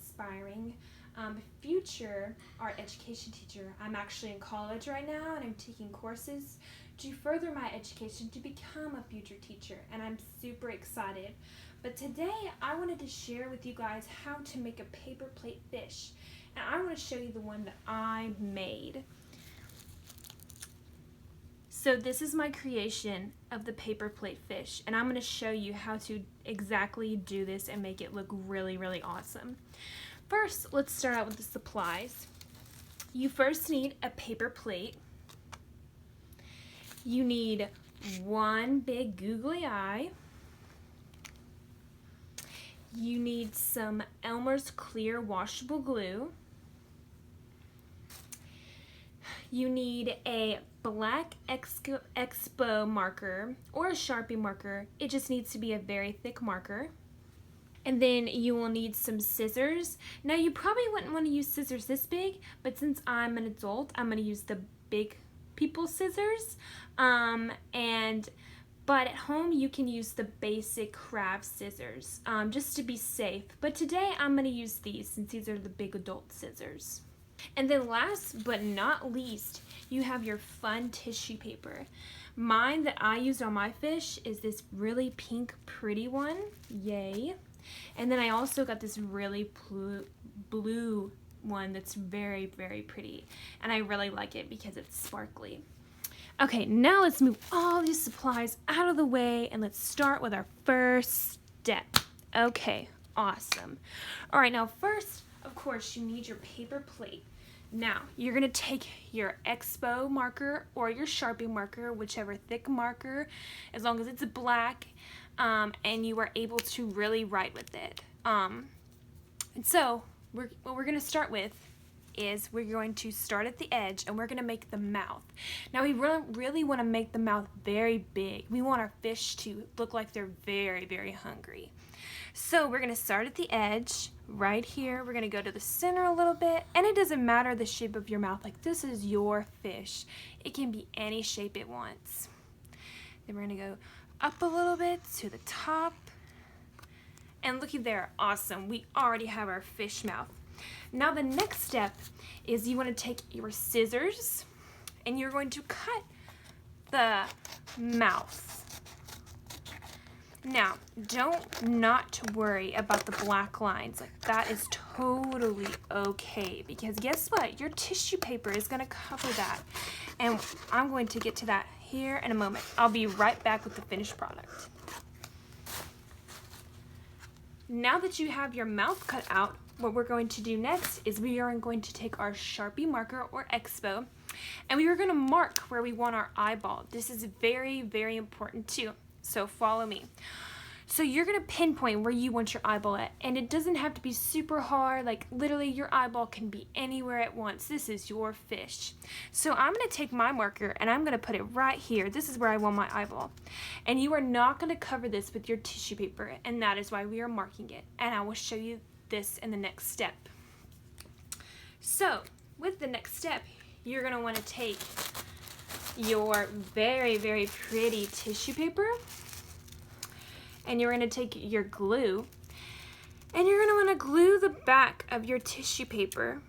aspiring future art education teacher. I'm actually in college right now and I'm taking courses to further my education to become a future teacher, and I'm super excited. But today I wanted to share with you guys how to make a paper plate fish, and I want to show you the one that I made. So this is my creation of the paper plate fish, and I'm going to show you how to exactly do this and make it look really, really awesome. First, let's start out with the supplies. You first need a paper plate. You need one big googly eye. You need some Elmer's clear washable glue. You need a black Expo marker or a Sharpie marker. It just needs to be a very thick marker. And then you will need some scissors. Now you probably wouldn't want to use scissors this big, but since I'm an adult, I'm going to use the big people scissors. But at home you can use the basic craft scissors just to be safe. But today I'm going to use these since these are the big adult scissors. And then last but not least, you have your fun tissue paper. Mine that I used on my fish is this really pink pretty one. Yay. And then I also got this really blue one that's very, very pretty. And I really like it because it's sparkly. Okay, now let's move all these supplies out of the way and let's start with our first step. Okay, awesome. All right, now first, of course, you need your paper plate. Now, you're going to take your Expo marker or your Sharpie marker, whichever thick marker, as long as it's black, and you are able to really write with it. And so, what we're going to start with is we're going to start at the edge and we're going to make the mouth. Now, we really want to make the mouth very big. We want our fish to look like they're very, very hungry. So we're going to start at the edge right here. We're going to go to the center a little bit, and it doesn't matter the shape of your mouth. Like, this is your fish. It can be any shape it wants. Then we're going to go up a little bit to the top. And looky there, awesome. We already have our fish mouth. Now the next step is you want to take your scissors and you're going to cut the mouth. Now, don't not worry about the black lines. Like, that is totally okay, because guess what? Your tissue paper is going to cover that. And I'm going to get to that here in a moment. I'll be right back with the finished product. Now that you have your mouth cut out, what we're going to do next is we are going to take our Sharpie marker or Expo, and we are going to mark where we want our eyeball. This is very, very important too. So follow me. So you're going to pinpoint where you want your eyeball at, and it doesn't have to be super hard. Like, literally your eyeball can be anywhere at once. This is your fish. So I'm going to take my marker and I'm going to put it right here. This is where I want my eyeball. And you are not going to cover this with your tissue paper, and that is why we are marking it. And I will show you this in the next step. So with the next step, you're going to want to take your very, very pretty tissue paper, and you're going to take your glue, and you're going to want to glue the back of your tissue paper,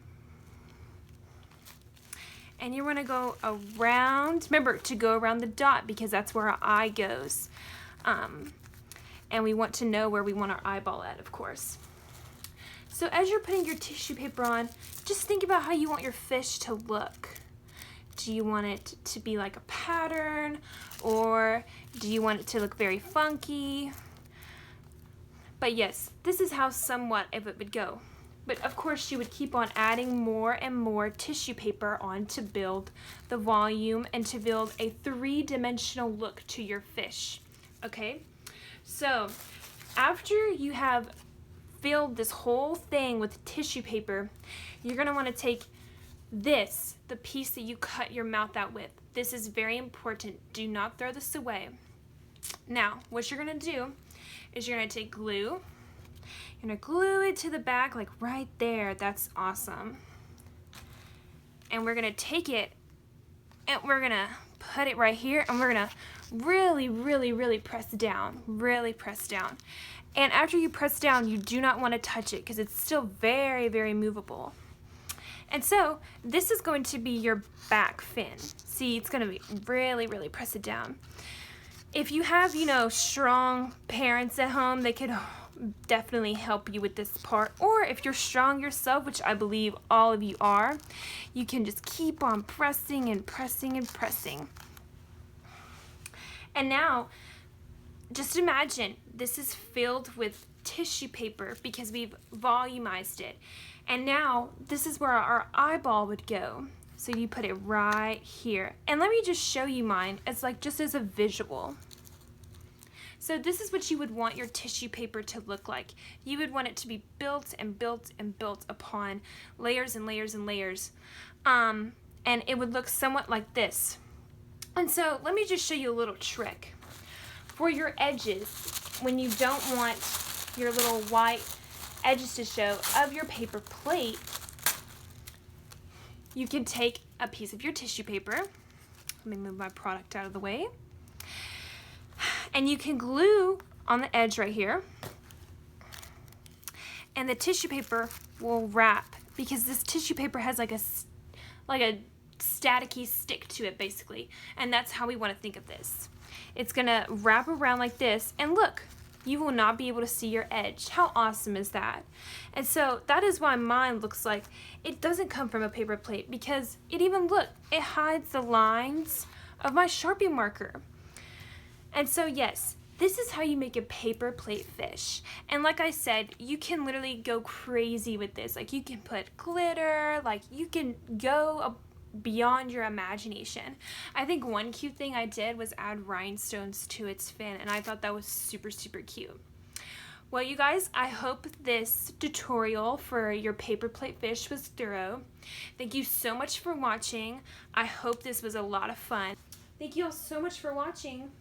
and you want to go around. Remember to go around the dot because that's where our eye goes, and we want to know where we want our eyeball at, of course. So as you're putting your tissue paper on, just think about how you want your fish to look. Do you want it to be like a pattern, or do you want it to look very funky? But yes, this is how somewhat of it would go. But of course you would keep on adding more and more tissue paper on to build the volume and to build a three-dimensional look to your fish. Okay? So after you have filled this whole thing with tissue paper, you're going to want to take this, the piece that you cut your mouth out with. This is very important. Do not throw this away. Now, what you're going to do is you're going to take glue. You're going to glue it to the back, like right there. That's awesome. And we're going to take it and we're going to put it right here, and we're going to really, really, really press down. Really press down. And after you press down, you do not want to touch it because it's still very, very movable. And so this is going to be your back fin. See, it's going to be really, really press it down. If you have, you know, strong parents at home, they could definitely help you with this part. Or if you're strong yourself, which I believe all of you are, you can just keep on pressing and pressing and pressing. And now, just imagine this is filled with tissue paper because we've volumized it. And now this is where our eyeball would go. So you put it right here. And let me just show you mine as like just as a visual. So this is what you would want your tissue paper to look like. You would want it to be built and built and built upon layers and layers and layers. And it would look somewhat like this. And so let me just show you a little trick. For your edges, when you don't want your little white edges to show of your paper plate, you can take a piece of your tissue paper. Let me move my product out of the way. And you can glue on the edge right here. And the tissue paper will wrap because this tissue paper has like a staticky stick to it basically. And that's how we want to think of this. It's gonna wrap around like this, and look, you will not be able to see your edge. How awesome is that? And so that is why mine looks like it doesn't come from a paper plate, because it hides the lines of my Sharpie marker. And so yes, this is how you make a paper plate fish. And like I said, you can literally go crazy with this. Like you can put glitter, like you can go beyond your imagination. I think one cute thing I did was add rhinestones to its fin, and I thought that was super, super cute. Well, you guys, I hope this tutorial for your paper plate fish was thorough. Thank you so much for watching. I hope this was a lot of fun. Thank you all so much for watching.